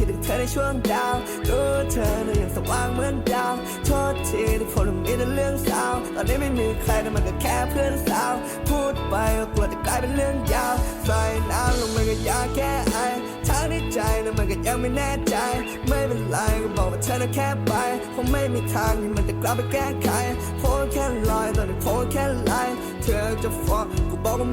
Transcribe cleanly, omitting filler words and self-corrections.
คิดถึงเธอในช่วงดาวรู้เธอน่ะยังสว่างเหมือนดาวโทษทีที่ผมมีแต่เรื่องเศร้าตอนนี้ไม่มีใครแต่มันก็แค่เพื่อนสาวพูดไปก็กลัวจะกลายเป็นเรื่องยาวใส่น้ำลงไปก็อยากแค่ไอทั้งที่ใจน่ะมันก็ยังไม่แน่ใจไม่เป็นไรก็บอกว่าเธอน่ะแค่ไปคงไม่มีทางที่มันจะกลับไปแก้ไขโพสแค่ลอยตอนนี้โพสแค่ไลน์เธอจะฟ้องก็บอกว่า